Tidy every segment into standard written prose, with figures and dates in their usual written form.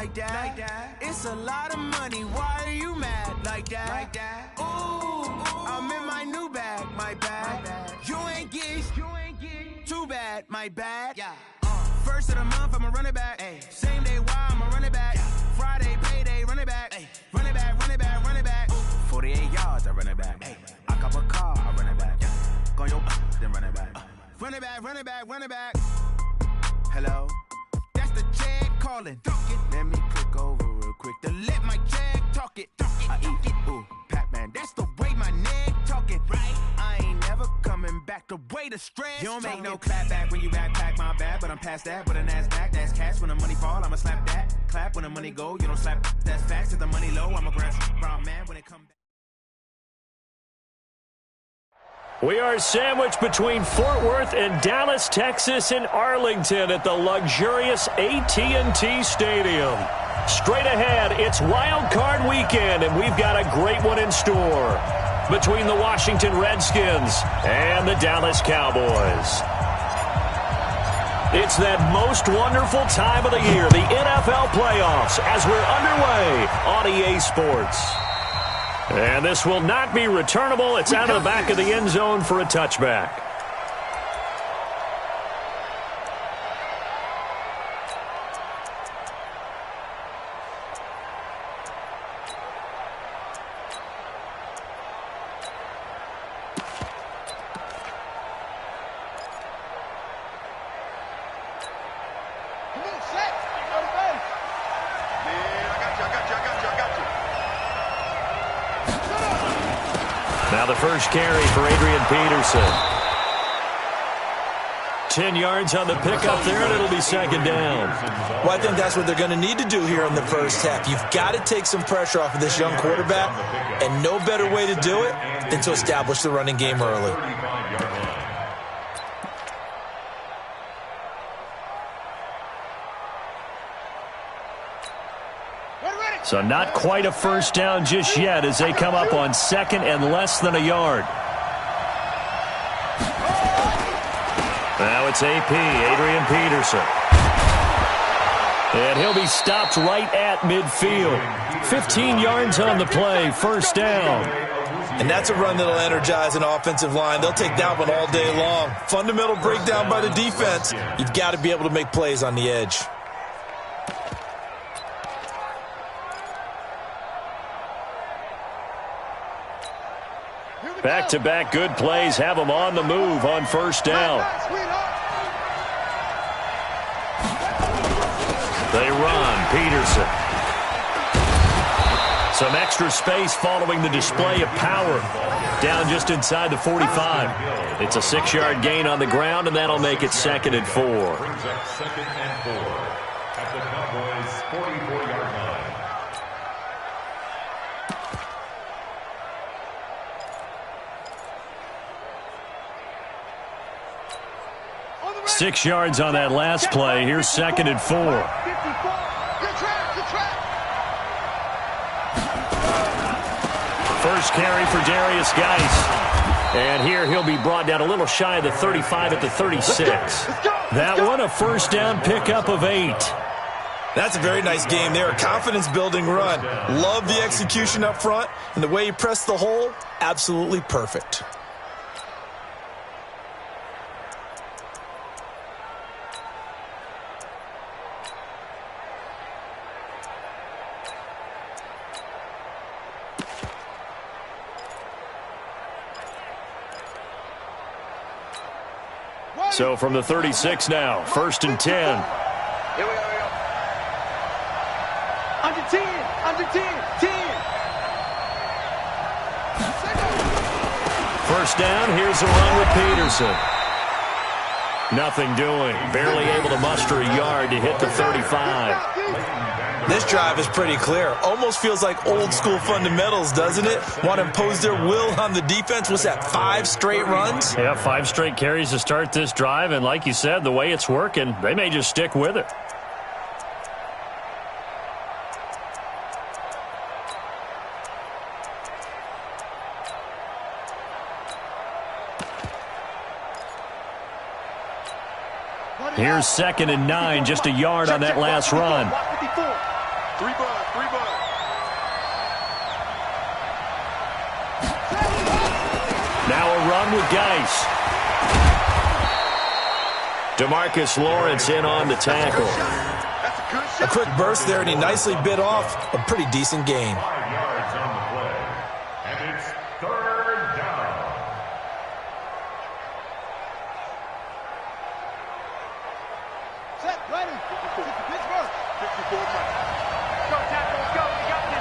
like that. It's a lot of money, why are you mad like that? Ooh, I'm in my new bag, my bad. You ain't get too bad, my bad. First of the month, I'ma run it back. Same day, why I'ma run it back. Friday, payday, run it back. Run it back, run it back, run it back. 48 yards, I run it back. I cop a car, I run it back. Go your then run it back. Run it back, run it back, run it back. Hello, that's the jag calling. Let me click over real quick to let my jag talk it. I eat it, ooh, Pac-Man. That's the way my neck talking. Right? I ain't never coming back. The way the stress. You don't make no clap back when you backpack, my bad. But I'm past that. But a NASDAQ, that's cash. When the money fall, I'ma slap that. Clap when the money go. You don't slap. That's facts. If the money low, I'ma grab brown man when it come back. We are sandwiched between Fort Worth and Dallas, Texas, and Arlington at the luxurious AT&T Stadium. Straight ahead, it's Wild Card Weekend, and we've got a great one in store between the Washington Redskins and the Dallas Cowboys. It's that most wonderful time of the year, the NFL playoffs, as we're underway on EA Sports. And this will not be returnable. It's out of the back of the end zone for a touchback. Now the first carry for Adrian Peterson. 10 yards on the pickup there, and it'll be second down. Well, I think that's what they're going to need to do here in the first half. You've got to take some pressure off of this young quarterback, and no better way to do it than to establish the running game early. So not quite a first down just yet as they come up on second and less than a yard. Now it's AP, Adrian Peterson. And he'll be stopped right at midfield. 15 yards on the play, first down. And that's a run that'll energize an offensive line. They'll take that one all day long. Fundamental breakdown by the defense. You've got to be able to make plays on the edge. Back-to-back good plays have them on the move on first down. They run, Peterson. Some extra space following the display of power. Down just inside the 45. It's a 6-yard gain on the ground, and that'll make it 2nd and 4. Second and 4 at the Cowboys' 44-yard line. 6 yards on that last play. Here's 2nd and 4. First carry for Darius Geis. And here he'll be brought down a little shy of the 35 at the 36. That one a first down pickup of 8. That's a very nice game there. A confidence-building run. Love the execution up front. And the way he pressed the hole, absolutely perfect. So from the 36 now, 1st and 10. Here we go. Under 10, under 10, 10. First down, here's a run with Peterson. Nothing doing. Barely able to muster a yard to hit the 35. This drive is pretty clear. Almost feels like old-school fundamentals, doesn't it? Want to impose their will on the defense. What's that, 5 straight runs? Yeah, 5 straight carries to start this drive, and like you said, the way it's working, they may just stick with it. Here's 2nd and 9, just a yard on that last run. Three bud. Now a run with Geis. DeMarcus Lawrence in on the tackle. A quick burst there, and he nicely bit off a pretty decent gain. 5 yards on the play. And it's third down. Set, ready. 50 Pittsburgh. 54 Mike. Go, tackle, let's go. We got this.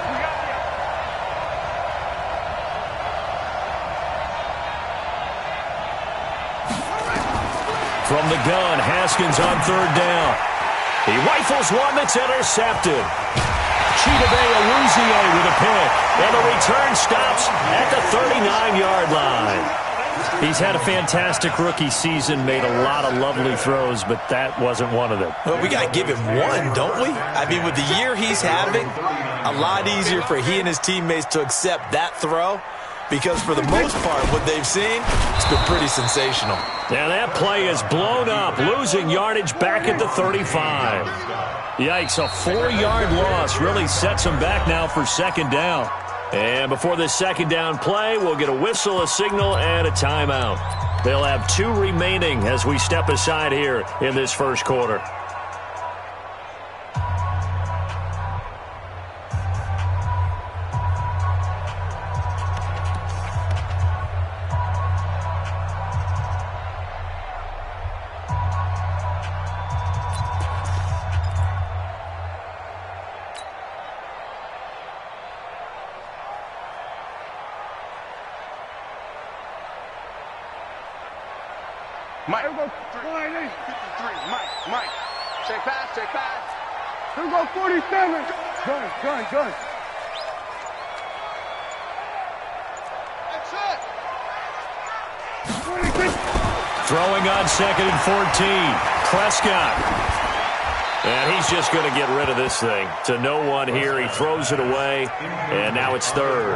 From the gun, Haskins on third down. He rifles one that's intercepted. Chidobe Awuzie with a pick. And the return stops at the 39-yard line. He's had a fantastic rookie season, made a lot of lovely throws, but that wasn't one of them. Well, we got to give him one, don't we? I mean, with the year he's having, a lot easier for he and his teammates to accept that throw, because for the most part, what they've seen, it's been pretty sensational. Now that play is blown up, losing yardage back at the 35. Yikes, a 4-yard loss really sets them back now for second down. And before this second down play, we'll get a whistle, a signal, and a timeout. They'll have 2 remaining as we step aside here in this first quarter. Mike. Here we go. 53. Mike. Take pass. Here we go. 47. Gun. That's it. 26. Throwing on second and 14. Prescott. And he's just going to get rid of this thing. To no one here. He throws it away. And now it's third.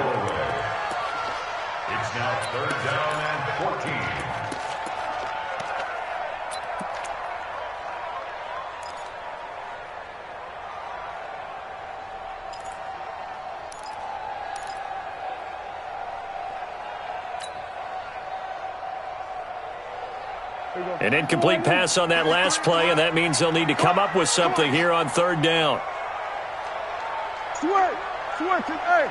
It's now third down and 14. An incomplete pass on that last play, and that means they'll need to come up with something here on third down. Switch. Hey.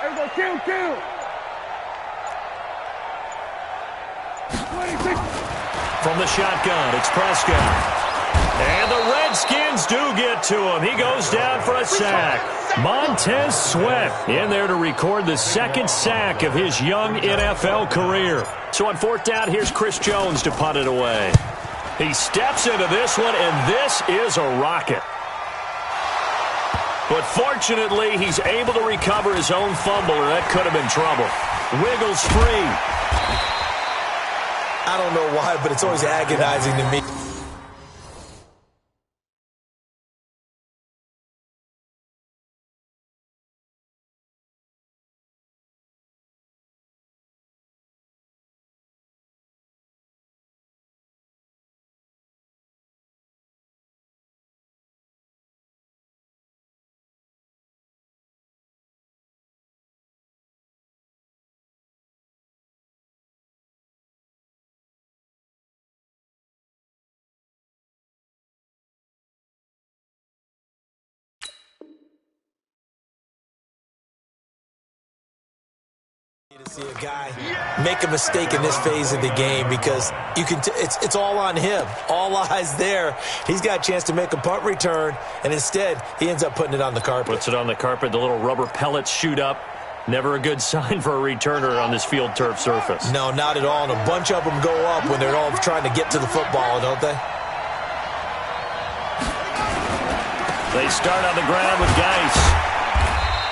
Here we go. Kill. 26. From the shotgun, it's Prescott. And the Redskins do get to him. He goes down for a sack. Montez Sweat in there to record the second sack of his young NFL career. So on fourth down, here's Chris Jones to punt it away. He steps into this one, and this is a rocket. But fortunately, he's able to recover his own fumble, or that could have been trouble. Wiggles free. I don't know why, but it's always agonizing to me. To see a guy make a mistake in this phase of the game, because you can it's all on him. All eyes there. He's got a chance to make a punt return, and instead he ends up putting it on the carpet. Puts it on the carpet. The little rubber pellets shoot up. Never a good sign for a returner on this field turf surface. No, not at all. And a bunch of them go up when they're all trying to get to the football, don't they? They start on the ground with Geis.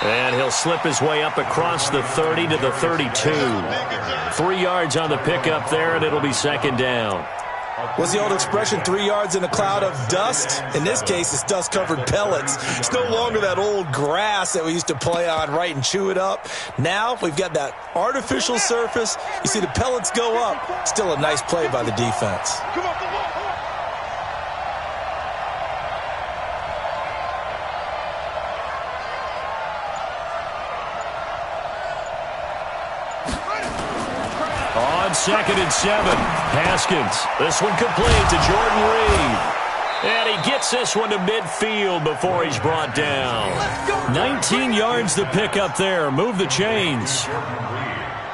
And he'll slip his way up across the 30 to the 32. 3 yards on the pickup there, and it'll be second down. What's the old expression, 3 yards in a cloud of dust? In this case, it's dust-covered pellets. It's no longer that old grass that we used to play on, right, and chew it up. Now we've got that artificial surface. You see the pellets go up. Still a nice play by the defense. Come on. 2nd and 7. Haskins. This one complete to Jordan Reed. And he gets this one to midfield before he's brought down. 19 yards to pick up there. Move the chains.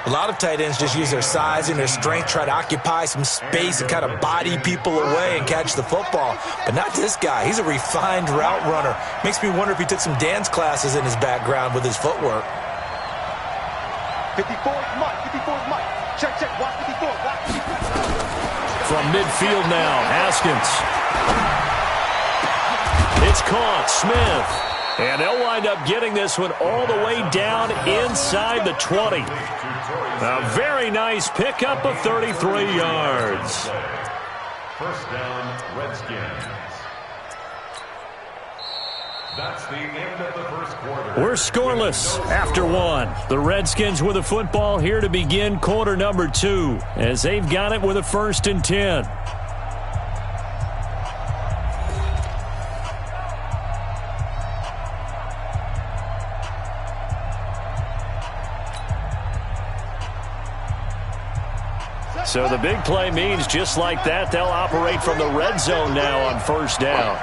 A lot of tight ends just use their size and their strength, try to occupy some space and kind of body people away and catch the football. But not this guy. He's a refined route runner. Makes me wonder if he took some dance classes in his background with his footwork. 54 is Mike. 54 is Mike. Check, check. Watch 54. Watch 54. From midfield now, Haskins. It's caught. Smith. And they'll wind up getting this one all the way down inside the 20. A very nice pickup of 33 yards. First down, Redskins. That's the end of the first quarter. We're scoreless after one. The Redskins with the football here to begin quarter number 2 as they've got it with a 1st and 10. So the big play means just like that, they'll operate from the red zone now on 1st down.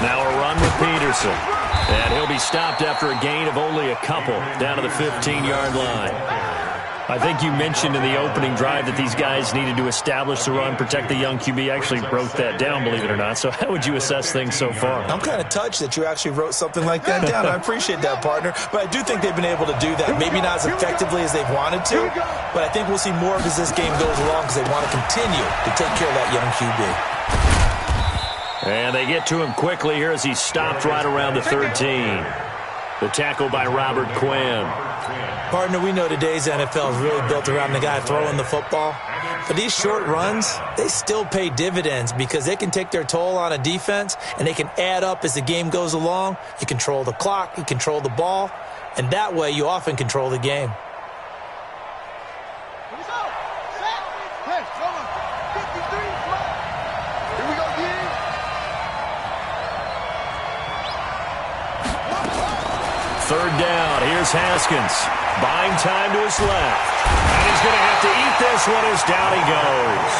Now a run with Peterson. And he'll be stopped after a gain of only a couple down to the 15-yard line. I think you mentioned in the opening drive that these guys needed to establish the run, protect the young QB. I actually wrote that down, believe it or not. So how would you assess things so far? I'm kind of touched that you actually wrote something like that down. I appreciate that, partner. But I do think they've been able to do that. Maybe not as effectively as they've wanted to, but I think we'll see more of as this game goes along because they want to continue to take care of that young QB. And they get to him quickly here as he's stopped right around the 13. The tackle by Robert Quinn. Partner, we know today's NFL is really built around the guy throwing the football. But these short runs, they still pay dividends because they can take their toll on a defense and they can add up as the game goes along. You control the clock, you control the ball, and that way you often control the game. Third down, here's Haskins. Buying time to his left. And he's going to have to eat this one as down he goes.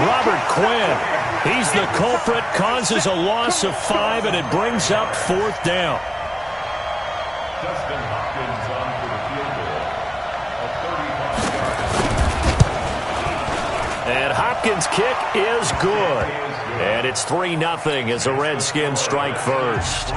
Robert Quinn, he's the culprit, causes a loss of 5, and it brings up 4th down. Dustin Hopkins on for the field goal. A 35-yard. And Hopkins' kick is good. And it's 3-0 as the Redskins strike first.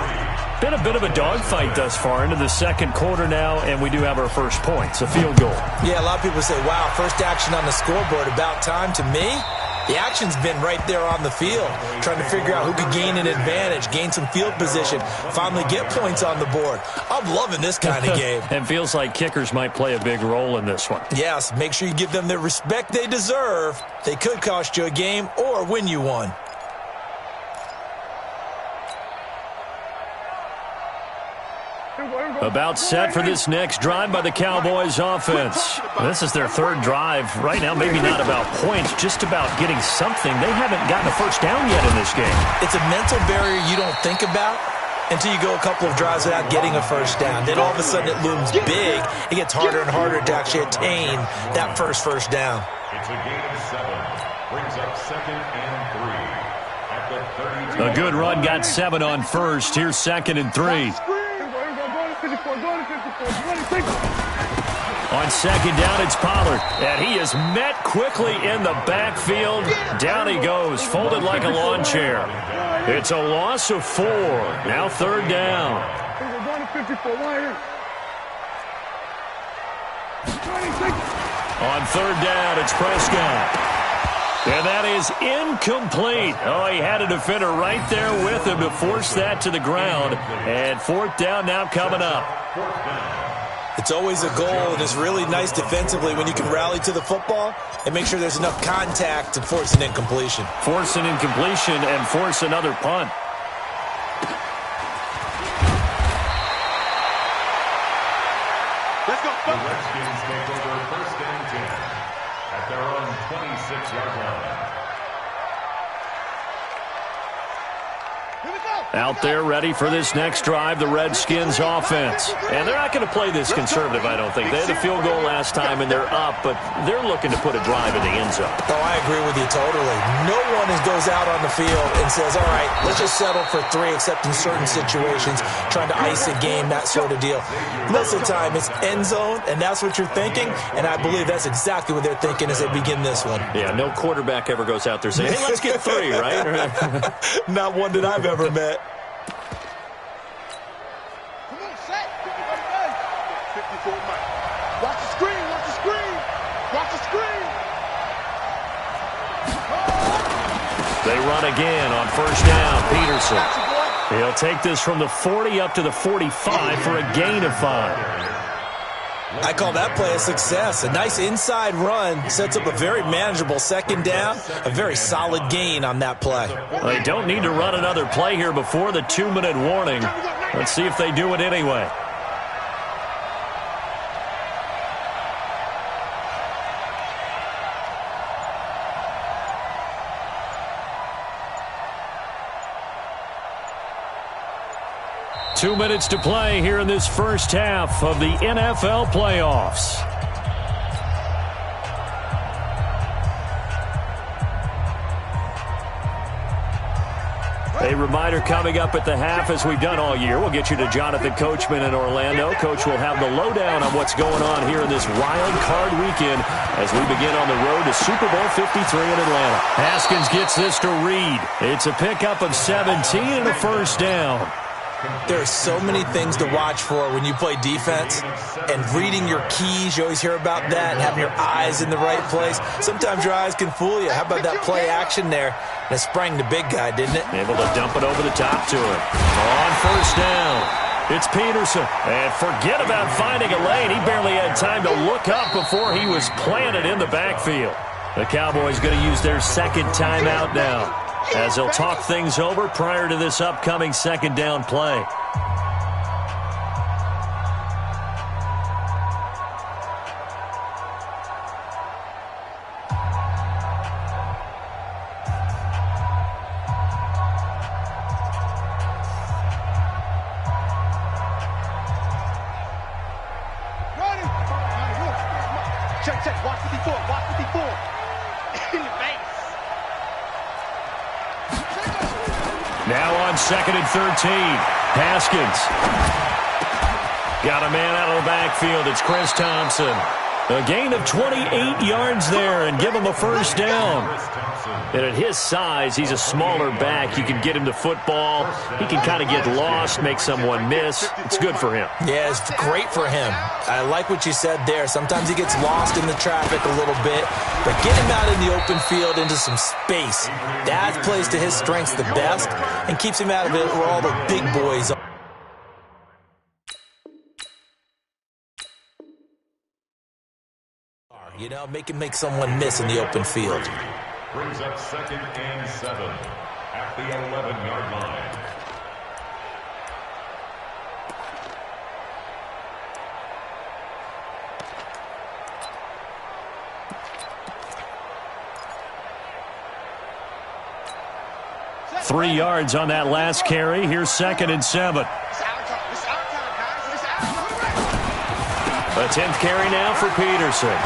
Been a bit of a dogfight thus far into the second quarter now, and we do have our first points, a field goal. Yeah, a lot of people say, wow, first action on the scoreboard, about time. To me, the action's been right there on the field, trying to figure out who could gain an advantage, gain some field position, finally get points on the board. I'm loving this kind of game. And feels like kickers might play a big role in this one. Yes, make sure you give them the respect they deserve. They could cost you a game or win you one. About set for this next drive by the Cowboys offense. This is their 3rd drive. Right now, maybe not about points, just about getting something. They haven't gotten a first down yet in this game. It's a mental barrier you don't think about until you go a couple of drives without getting a first down. Then all of a sudden it looms big. It gets harder and harder to actually attain that first down. It's a gain of 7. Brings up 2nd and 3. At the 32. A good run got 7 on first. Here's 2nd and 3. On 2nd down, it's Pollard. And he is met quickly in the backfield. Down he goes, folded like a lawn chair. It's a loss of 4. Now 3rd down. On 3rd down, it's Prescott. And that is incomplete. Oh, he had a defender right there with him to force that to the ground. And 4th down now coming up. It's always a goal, and it's really nice defensively when you can rally to the football and make sure there's enough contact to force an incompletion. Force an incompletion and force another punt. Let's go. The Redskins take over 1st and 10 at their own 26-yard line. Here we go. Out there ready for this next drive, the Redskins offense. And they're not going to play this conservative, I don't think. They had a field goal last time, and they're up, but they're looking to put a drive in the end zone. Oh, I agree with you totally. No one goes out on the field and says, all right, let's just settle for 3, except in certain situations, trying to ice a game, that sort of deal. Most of the time, it's end zone, and that's what you're thinking, and I believe that's exactly what they're thinking as they begin this one. Yeah, no quarterback ever goes out there saying, hey, let's get 3, right? Not one that I've ever met. Watch the screen, watch the screen, watch the screen. They run again on first down. Peterson. He'll take this from the 40 up to the 45 for a gain of 5. I call that play a success. A nice inside run sets up a very manageable second down, a very solid gain on that play. They don't need to run another play here before the 2-minute warning. Let's see if they do it anyway. Two minutes to play here in this first half of the NFL playoffs. A reminder coming up at the half, as we've done all year. We'll get you to Jonathan Coachman in Orlando. Coach will have the lowdown on what's going on here in this wild card weekend as we begin on the road to Super Bowl 53 in Atlanta. Haskins gets this to Reed. It's a pickup of 17 and a first down. There are so many things to watch for when you play defense, and reading your keys, you always hear about that, and having your eyes in the right place. Sometimes your eyes can fool you. How about that play action there? And it sprang the big guy, didn't it? Able to dump it over the top to him. On first down, it's Peterson. And forget about finding a lane. He barely had time to look up before he was planted in the backfield. The Cowboys going to use their second timeout now, as they'll talk things over prior to this upcoming second down play. Check, watch 54, watch 54. In the face. Now on 2nd and 13. Haskins. Got a man out of the backfield. It's Chris Thompson. A gain of 28 yards there and give him a first down. And at his size, he's a smaller back. You can get him to football. He can kind of get lost, make someone miss. It's good for him. Yeah, it's great for him. I like what you said there. Sometimes he gets lost in the traffic a little bit, but get him out in the open field into some space. That plays to his strengths the best and keeps him out of it where all the big boys are. You know, make someone miss in the open field. Brings up 2nd and 7 at the 11-yard line. Three yards on that last carry. Here's 2nd and 7. A 10th carry now for Peterson.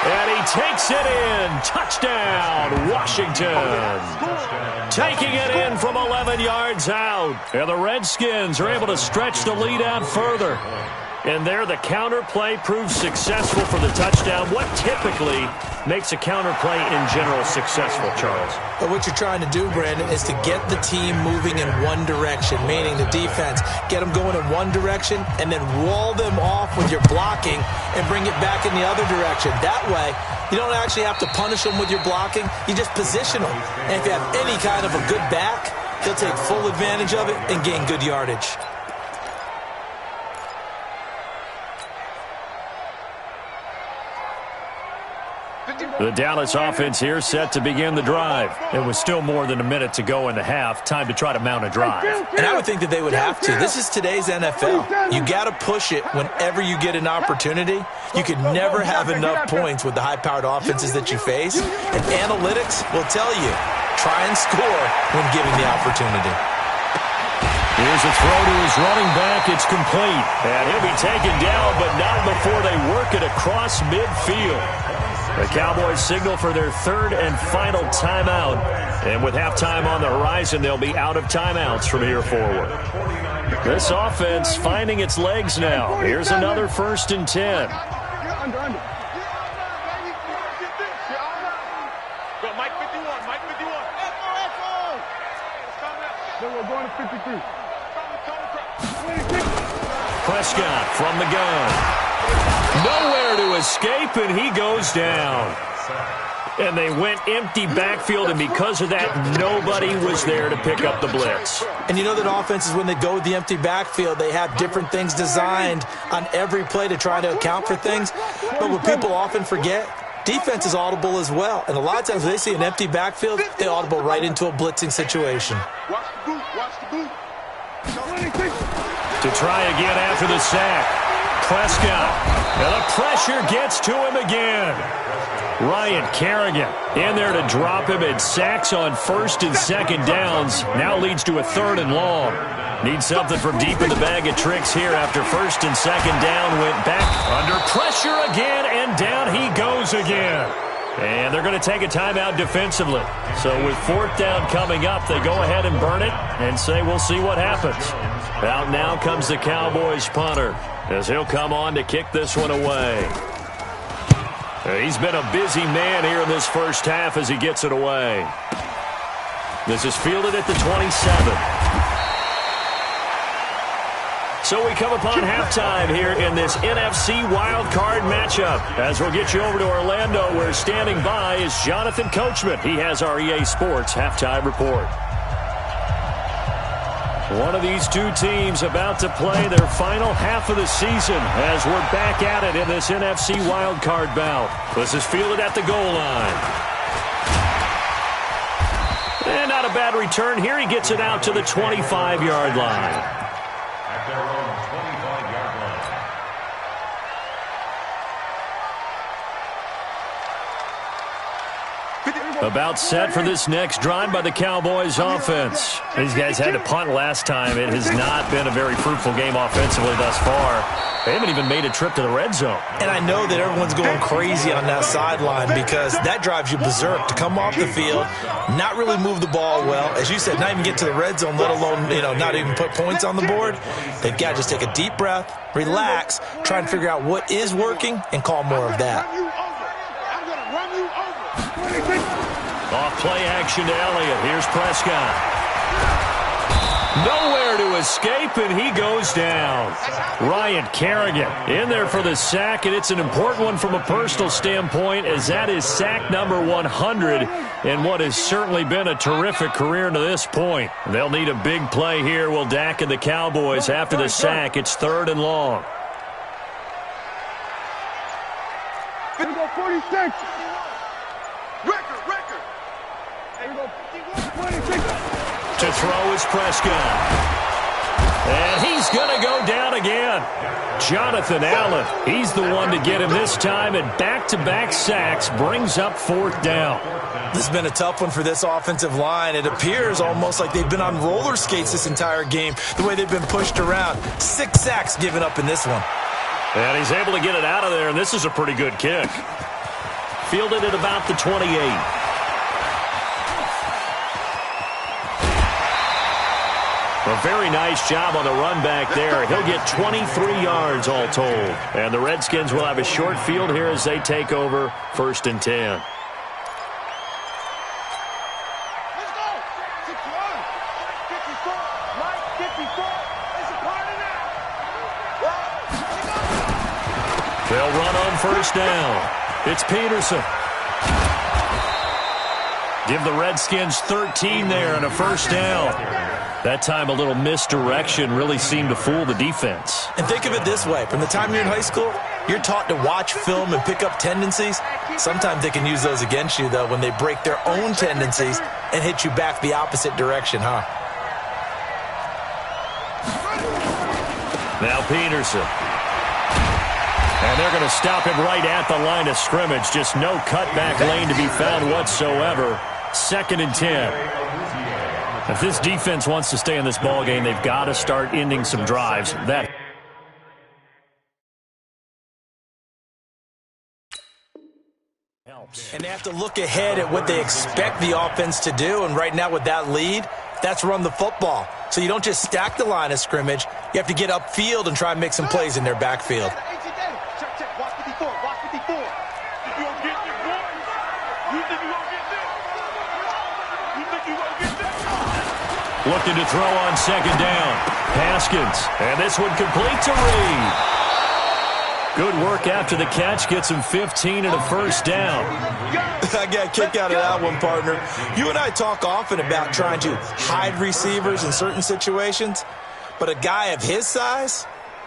And he takes it in. Touchdown, Washington. Taking it in from 11 yards out. And the Redskins are able to stretch the lead out further. And there, the counter play proves successful for the touchdown. What typically makes a counter play in general successful, Charles? But what you're trying to do, Brandon, is to get the team moving in one direction, meaning the defense. Get them going in one direction and then wall them off with your blocking and bring it back in the other direction. That way, you don't actually have to punish them with your blocking. You just position them. And if you have any kind of a good back, he'll take full advantage of it and gain good yardage. The Dallas offense here set to begin the drive. It was still more than a minute to go in the half. Time to try to mount a drive. And I would think that they would have to. This is today's NFL. You got to push it whenever you get an opportunity. You could never have enough points with the high-powered offenses that you face. And analytics will tell you try and score when given the opportunity. Here's a throw to his running back. It's complete. And he'll be taken down, but not before they work it across midfield. The Cowboys signal for their third and final timeout. And with halftime on the horizon, they'll be out of timeouts from here forward. This offense finding its legs now. Here's another 1st and 10. Mike 51, Mike 51. Then we're going to 53. Prescott from the gun. Nowhere to escape, and he goes down. And they went empty backfield, and because of that, nobody was there to pick up the blitz. And you know that offenses, when they go with the empty backfield, they have different things designed on every play to try to account for things. But what people often forget, defense is audible as well. And a lot of times when they see an empty backfield, they audible right into a blitzing situation. Watch the boot, watch the boot. To try again after the sack. Prescott. And the pressure gets to him again. Ryan Kerrigan in there to drop him, and sacks on 1st and 2nd downs. Now leads to a 3rd and long. Needs something from deep in the bag of tricks here after 1st and 2nd down. Went back under pressure again, and down he goes again. And they're going to take a timeout defensively. So with 4th down coming up, they go ahead and burn it and say we'll see what happens. Out now comes the Cowboys punter as he'll come on to kick this one away. He's been a busy man here in this first half as he gets it away. This is fielded at the 27. So we come upon halftime here in this NFC wildcard matchup. As we'll get you over to Orlando, where standing by is Jonathan Coachman. He has our EA Sports halftime report. One of these two teams about to play their final half of the season as we're back at it in this NFC wildcard bout. This is fielded at the goal line. And not a bad return here. He gets it out to the 25-yard line. At their own 25-yard line. About set for this next drive by the Cowboys offense. These guys had to punt last time. It has not been a very fruitful game offensively thus far. They haven't even made a trip to the red zone. And I know that everyone's going crazy on that sideline because that drives you berserk to come off the field, not really move the ball well. As you said, not even get to the red zone, let alone, not even put points on the board. They've got to just take a deep breath, relax, try and figure out what is working, and call more of that. Off play action to Elliott. Here's Prescott. Nowhere to escape, and he goes down. Ryan Kerrigan in there for the sack, and it's an important one from a personal standpoint, as that is sack number 100 in what has certainly been a terrific career to this point. They'll need a big play here. Will Dak and the Cowboys after the sack. It's 3rd and long. 46. To throw is Prescott. And he's going to go down again. Jonathan Allen, he's the one to get him this time, and back-to-back sacks brings up 4th down. This has been a tough one for this offensive line. It appears almost like they've been on roller skates this entire game, the way they've been pushed around. 6 sacks given up in this one. And he's able to get it out of there, and this is a pretty good kick. Fielded at about the 28. A very nice job on the run back there. He'll get 23 yards all told. And the Redskins will have a short field here as they take over 1st and 10. Let's go. 61. 54. Mike 54. It's a party now. They'll run on 1st down. It's Peterson. Give the Redskins 13 there and a 1st down. That time a little misdirection really seemed to fool the defense. And think of it this way. From the time you're in high school, you're taught to watch film and pick up tendencies. Sometimes they can use those against you, though, when they break their own tendencies and hit you back the opposite direction, huh? Now Peterson. And they're going to stop him right at the line of scrimmage. Just no cutback lane to be found whatsoever. 2nd and 10. If this defense wants to stay in this ball game, they've got to start ending some drives. That helps. And they have to look ahead at what they expect the offense to do. And right now with that lead, that's run the football. So you don't just stack the line of scrimmage. You have to get upfield and try and make some plays in their backfield. Looking to throw on 2nd down. Haskins. And this one complete to Reed. Good work after the catch. Gets him 15 and a 1st down. I got a kick out of that one, partner. You and I talk often about trying to hide receivers in certain situations, but a guy of his size,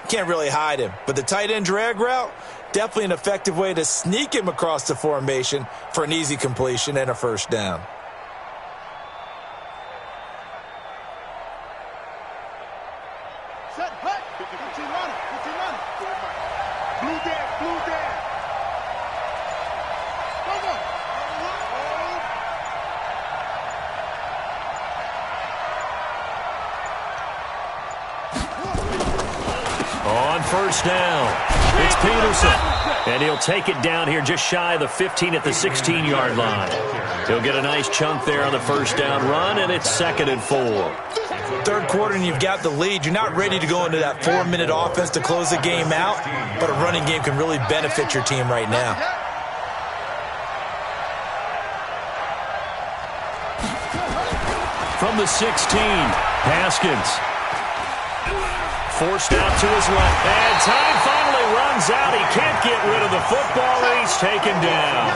can't really hide him. But the tight end drag route, definitely an effective way to sneak him across the formation for an easy completion and a 1st down. On 1st down, it's Peterson. And he'll take it down here just shy of the 15 at the 16-yard line. He'll get a nice chunk there on the 1st down run, and it's 2nd and 4. 3rd quarter and you've got the lead. You're not ready to go into that 4-minute offense to close the game out, but a running game can really benefit your team right now. From the 16, Haskins. Forced out to his left. And time finally runs out. He can't get rid of the football, and he's taken down.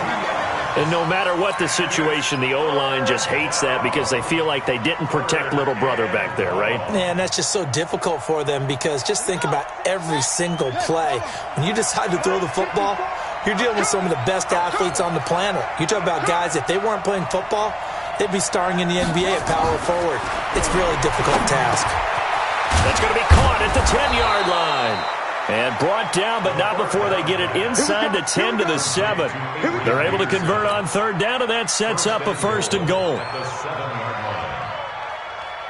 And no matter what the situation, the O-line just hates that because they feel like they didn't protect little brother back there, right? Man, that's just so difficult for them because just think about every single play. When you decide to throw the football, you're dealing with some of the best athletes on the planet. You talk about guys, if they weren't playing football, they'd be starring in the NBA at power forward. It's a really difficult task. That's going to be caught at the 10-yard line. And brought down, but not before they get it inside the 10 to the 7. They're able to convert on 3rd down, and that sets up a 1st and goal.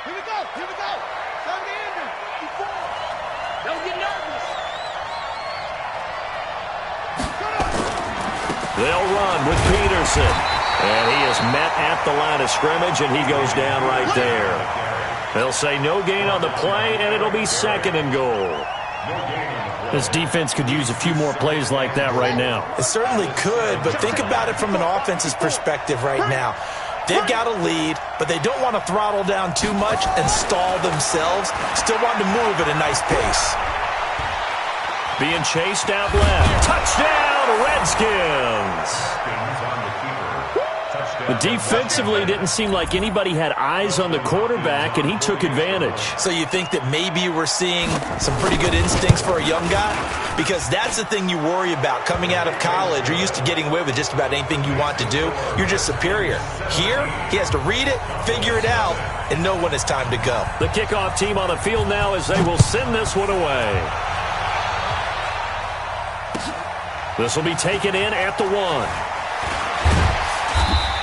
Here we go. Don't get injured. Don't get nervous. They'll run with Peterson. And he is met at the line of scrimmage, and he goes down right there. They'll say no gain on the play, and it'll be 2nd and goal. This defense could use a few more plays like that right now. It certainly could, but think about it from an offense's perspective right now. They've got a lead, but they don't want to throttle down too much and stall themselves. Still want to move at a nice pace. Being chased out left. Touchdown, Redskins! But defensively, didn't seem like anybody had eyes on the quarterback, and he took advantage. So you think that maybe we're seeing some pretty good instincts for a young guy? Because that's the thing you worry about. Coming out of college, you're used to getting away with just about anything you want to do. You're just superior. Here, he has to read it, figure it out, and know when it's time to go. The kickoff team on the field now as they will send this one away. This will be taken in at the 1.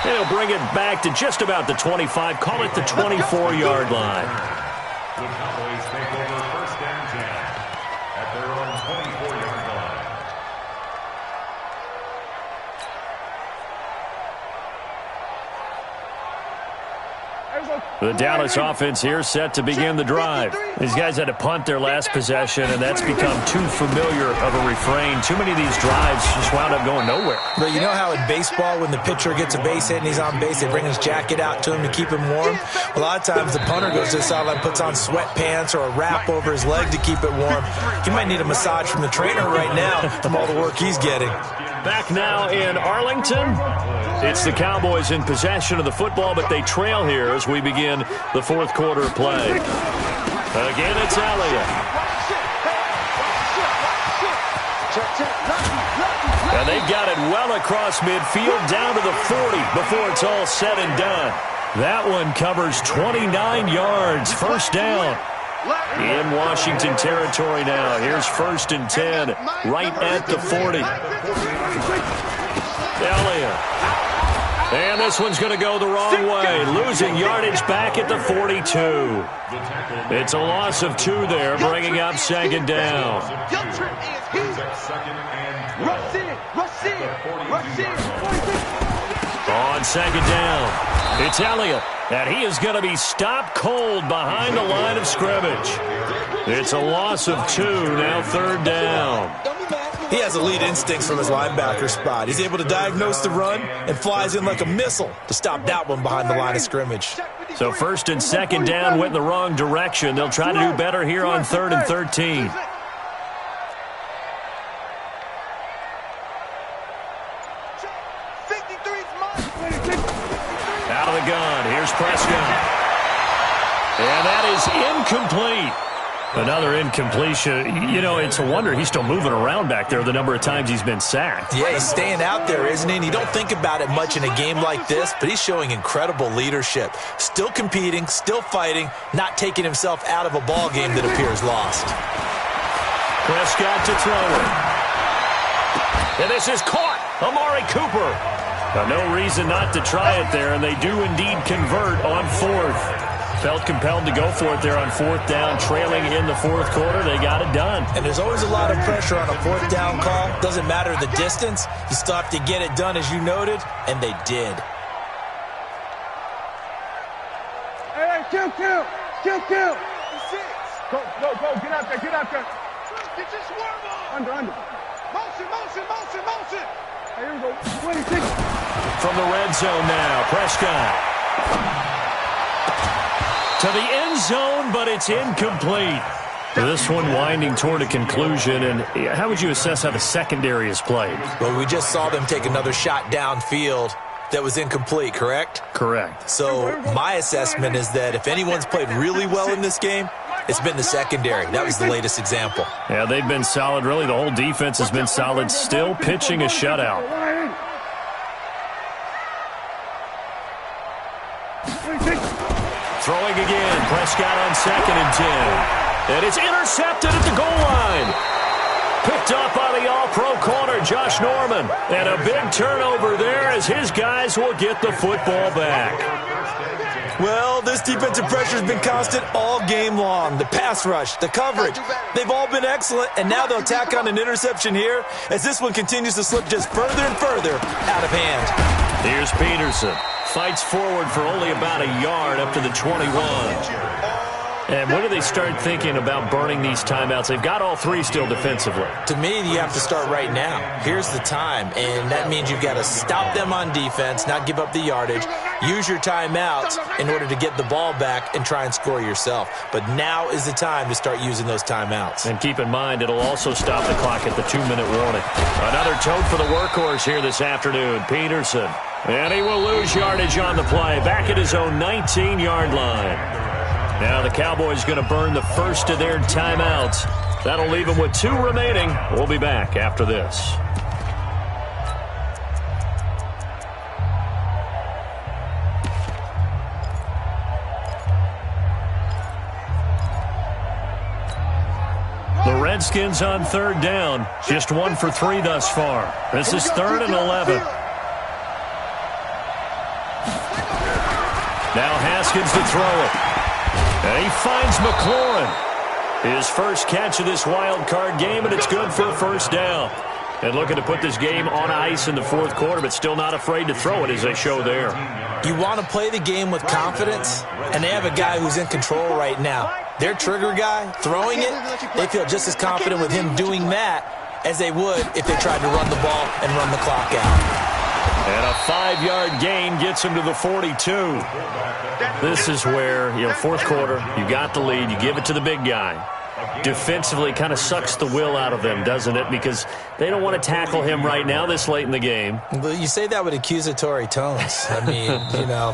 And he'll bring it back to just about the 25. Call it the 24-yard line. The Cowboys take over 1st and 10 at their own 24-yard line. The Dallas offense here set to begin the drive. These guys had to punt their last possession, and that's become too familiar of a refrain. Too many of these drives just wound up going nowhere. But you know how in baseball, when the pitcher gets a base hit and he's on base, they bring his jacket out to him to keep him warm? A lot of times the punter goes to the sideline, puts on sweatpants or a wrap over his leg to keep it warm. He might need a massage from the trainer right now from all the work he's getting. Back now in Arlington. It's the Cowboys in possession of the football, but they trail here as we begin the 4th quarter play. Again, it's Elliott. And they've got it well across midfield down to the 40 before it's all said and done. That one covers 29 yards. 1st down. In Washington territory now. Here's 1st and 10 right at the 40. Elliott. And this one's going to go the wrong way, losing yardage back at the 42. It's a loss of 2 there, bringing up second down. On second down, it's Elliott, and he is going to be stopped cold behind the line of scrimmage. It's a loss of 2, now third down. He has elite instincts from his linebacker spot. He's able to diagnose the run and flies in like a missile to stop that one behind the line of scrimmage. So first and second down went in the wrong direction. They'll try to do better here on 3rd and 13. Out of the gun. Here's Prescott. And that is incomplete. Another incompletion. You know, it's a wonder he's still moving around back there the number of times he's been sacked. Yeah, he's staying out there, isn't he? And you don't think about it much in a game like this, but he's showing incredible leadership. Still competing, still fighting, not taking himself out of a ball game that appears lost. Prescott to throw it. And this is caught. Amari Cooper. No reason not to try it there, and they do indeed convert on 4th. Felt compelled to go for it there on 4th down, trailing in the 4th quarter. They got it done. And there's always a lot of pressure on a 4th down call. Doesn't matter the distance. You still have to get it done, as you noted, and they did. Hey, kill. Go, get out there. Get your swerve on. Under. Motion. Hey, here we go. 26. From the red zone now, Prescott. To the end zone, but it's incomplete. This one winding toward a conclusion, and how would you assess how the secondary is played? Well, we just saw them take another shot downfield that was incomplete, correct? Correct. So my assessment is that if anyone's played really well in this game, it's been the secondary. That was the latest example. Yeah, they've been solid. Really, the whole defense has been solid. Still pitching a shutout. Throwing again. Prescott on 2nd and 10. And it's intercepted at the goal line. Picked up by the all-pro corner, Josh Norman. And a big turnover there as his guys will get the football back. Well, this defensive pressure has been constant all game long. The pass rush, the coverage, they've all been excellent, and now they'll tack on an interception here as this one continues to slip just further and further out of hand. Here's Peterson. Fights forward for only about a yard up to the 21. And when do they start thinking about burning these timeouts? They've got all 3 still defensively. To me, you have to start right now. Here's the time, and that means you've got to stop them on defense, not give up the yardage, use your timeouts in order to get the ball back and try and score yourself. But now is the time to start using those timeouts. And keep in mind, it'll also stop the clock at the 2-minute warning. Another tote for the workhorse here this afternoon, Peterson. And he will lose yardage on the play, back at his own 19-yard line. Now the Cowboys going to burn the first of their timeouts. That'll leave them with 2 remaining. We'll be back after this. The Redskins on 3rd down. Just 1 for 3 thus far. This is 3rd and 11. Now Haskins to throw it. And he finds McLaurin. His first catch of this wild card game, and it's good for a first down. And looking to put this game on ice in the 4th quarter, but still not afraid to throw it as they show there. You want to play the game with confidence, and they have a guy who's in control right now. Their trigger guy, throwing it, they feel just as confident with him doing that as they would if they tried to run the ball and run the clock out. And a 5-yard gain gets him to the 42. This is where, 4th quarter, you got the lead, you give it to the big guy. Defensively kind of sucks the will out of them, doesn't it? Because they don't want to tackle him right now this late in the game. Well, you say that with accusatory tones. I mean,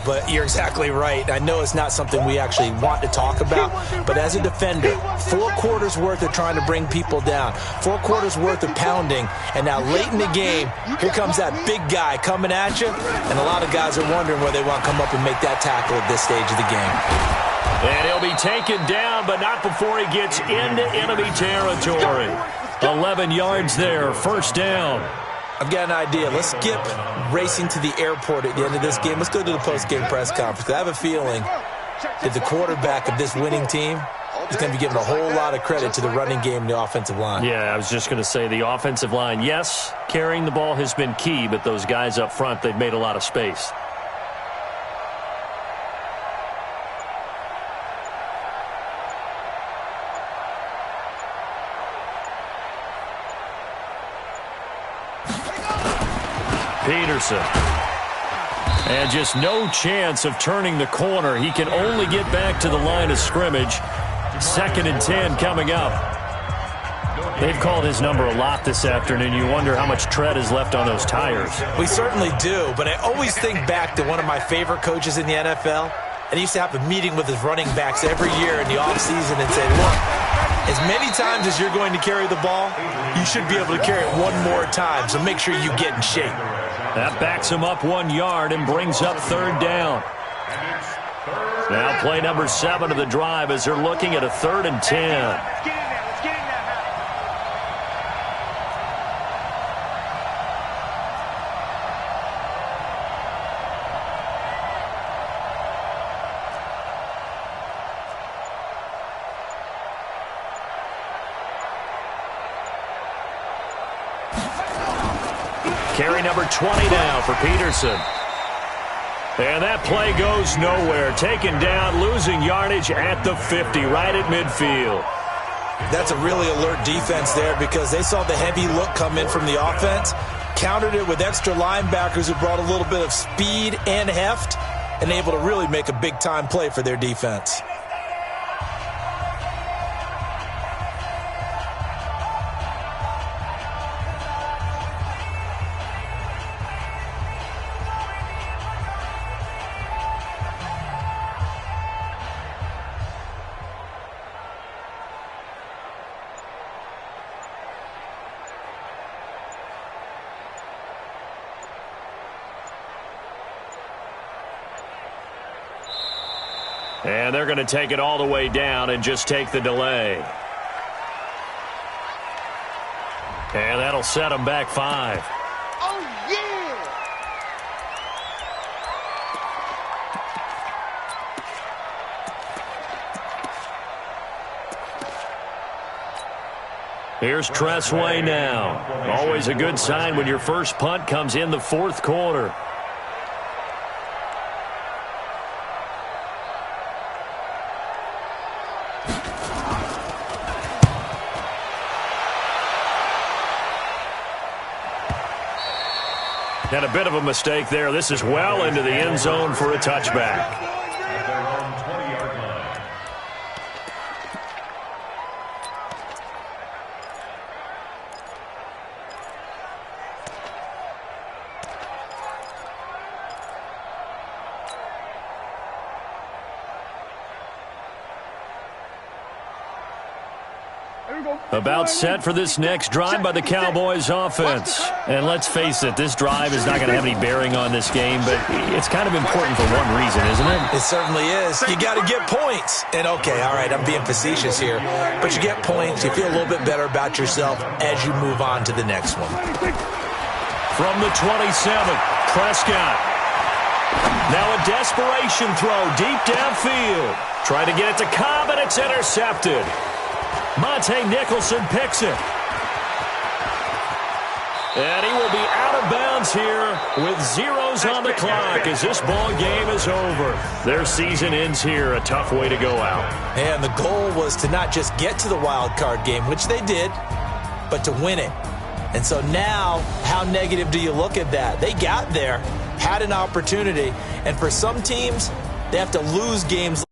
but you're exactly right. I know it's not something we actually want to talk about, but as a defender, 4 quarters worth of trying to bring people down, 4 quarters worth of pounding, and now late in the game, here comes that big guy coming at you, and a lot of guys are wondering where they want to come up and make that tackle at this stage of the game. And he'll be taken down, but not before he gets into enemy territory. 11 yards there, first down. I've got an idea. Let's skip racing to the airport at the end of this game. Let's go to the post-game press conference. I have a feeling that the quarterback of this winning team is going to be giving a whole lot of credit to the running game and the offensive line. Yeah, I was just going to say the offensive line, yes, carrying the ball has been key, but those guys up front, they've made a lot of space. Peterson. And just no chance of turning the corner. He can only get back to the line of scrimmage. 2nd and 10 coming up. They've called his number a lot this afternoon. You wonder how much tread is left on those tires. We certainly do, but I always think back to one of my favorite coaches in the NFL, and he used to have a meeting with his running backs every year in the offseason and say, look, as many times as you're going to carry the ball, you should be able to carry it one more time, so make sure you get in shape. That backs him up 1 yard and brings up 3rd down. Now play number 7 of the drive as they're looking at a 3rd and 10. Carry number 20 now for Peterson. And that play goes nowhere. Taken down, losing yardage at the 50, right at midfield. That's a really alert defense there because they saw the heavy look come in from the offense, countered it with extra linebackers who brought a little bit of speed and heft, and able to really make a big-time play for their defense. And they're going to take it all the way down and just take the delay. And that'll set them back 5. Oh, yeah! Here's Tressway now. Always a good sign when your first punt comes in the 4th quarter. And a bit of a mistake there. This is well into the end zone for a touchback. About set for this next drive by the Cowboys offense. And let's face it, this drive is not going to have any bearing on this game, but it's kind of important for one reason, isn't it? It certainly is. You got to get points. And okay, all right, I'm being facetious here, but you get points, you feel a little bit better about yourself as you move on to the next one. From the 27, Prescott. Now a desperation throw deep downfield. Trying to get it to Cobb, and it's intercepted. Monte Nicholson picks it. And he will be out of bounds here with zeros on the clock as this ball game is over. Their season ends here. A tough way to go out. And the goal was to not just get to the wild card game, which they did, but to win it. And so now, how negative do you look at that? They got there, had an opportunity, and for some teams, they have to lose games